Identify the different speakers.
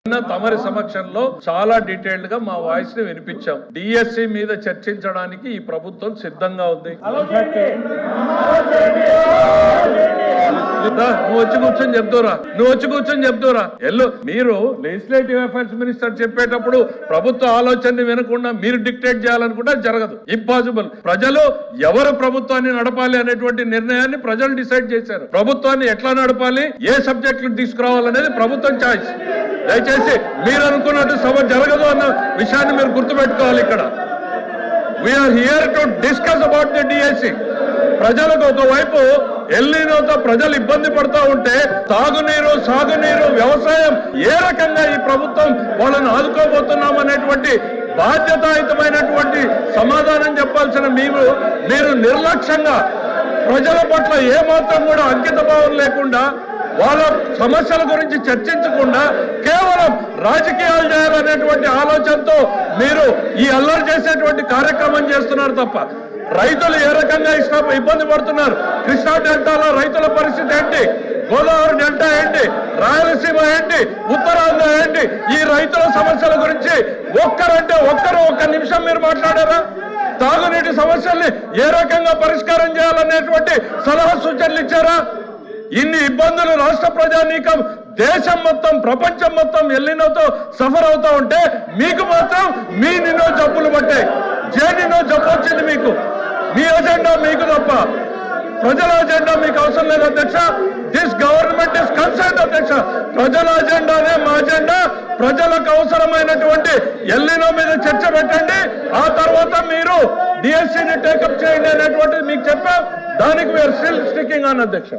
Speaker 1: తమరి సమక్షంలో చాలా డీటెయిల్డ్ గా మా వాయిస్ ని వినిపించాం. డిఎస్సి మీద చర్చించడానికి ఈ ప్రభుత్వం సిద్ధంగా ఉంది. నువ్వు వచ్చి కూర్చొని చెప్తారా ఎల్లు. మీరు లెజిస్లేటివ్ అఫైర్స్ మినిస్టర్ చెప్పేటప్పుడు ప్రభుత్వ ఆలోచనని వినకుండా మీరు డిక్టేట్ చేయాలనుకుంటే జరగదు, ఇంపాసిబుల్. ప్రజలు ఎవరు ప్రభుత్వాన్ని నడపాలి అనేటువంటి నిర్ణయాన్ని ప్రజలు డిసైడ్ చేశారు. ప్రభుత్వాన్ని ఎట్లా నడపాలి, ఏ సబ్జెక్టులు తీసుకురావాలనేది ప్రభుత్వం చాయిస్. దయచేసి మీరు అనుకున్నట్టు సభ జరగదు అన్న విషయాన్ని మీరు గుర్తుపెట్టుకోవాలి. ఇక్కడ we are here to discuss about the DSC. ప్రజలకు ఒకవైపు ఎల్నినోతో ప్రజలు ఇబ్బంది పడుతూ ఉంటే తాగునీరు, సాగునీరు, వ్యవసాయం ఏ రకంగా ఈ ప్రభుత్వం వాళ్ళని ఆదుకోబోతున్నాం అనేటువంటి బాధ్యతాయుతమైనటువంటి సమాధానం చెప్పాల్సిన మీరు నిర్లక్ష్యంగా ప్రజల పట్ల ఏమాత్రం కూడా అంకిత భావం లేకుండా వాళ్ళ సమస్యల గురించి చర్చించకుండా కేవలం రాజకీయాలు చేయాలనేటువంటి ఆలోచనతో మీరు ఈ అల్లరి చేసేటువంటి కార్యక్రమం చేస్తున్నారు తప్ప రైతులు ఏ రకంగా ఇబ్బంది పడుతున్నారు, కృష్ణా డెల్టాలో రైతుల పరిస్థితి ఏంటి, గోదావరి డెల్టా ఏంటి, రాయలసీమ ఏంటి, ఉత్తరాంధ్ర ఏంటి, ఈ రైతుల సమస్యల గురించి ఒక్క నిమిషం మీరు మాట్లాడారా? తాగునీటి సమస్యల్ని ఏ రకంగా పరిష్కారం చేయాలనేటువంటి సలహా సూచనలు ఇచ్చారా? ఇన్ని ఇబ్బందులు రాష్ట్ర ప్రజానీకం, దేశం మొత్తం, ప్రపంచం మొత్తం ఎల్లినోతో సఫర్ అవుతా ఉంటే మీకు మాత్రం మీ నిన్నో జబ్బులు పట్టాయి. నిన్నో జబ్బు వచ్చింది మీకు. మీ అజెండా మీకు తప్ప ప్రజల అజెండా మీకు అవసరం లేదు అధ్యక్ష. దిస్ గవర్నమెంట్ ఇస్ కన్సర్న్ అధ్యక్ష. ప్రజల అజెండానే మా అజెండా. ప్రజలకు అవసరమైనటువంటి ఎల్లినో మీద చర్చ పెట్టండి, ఆ తర్వాత మీరు డిఎస్సిని టేకప్ చేయండి అనేటువంటిది మీకు చెప్పాం. దానికి వీఆర్ స్టిల్ స్టికింగ్ ఆన్ అధ్యక్ష.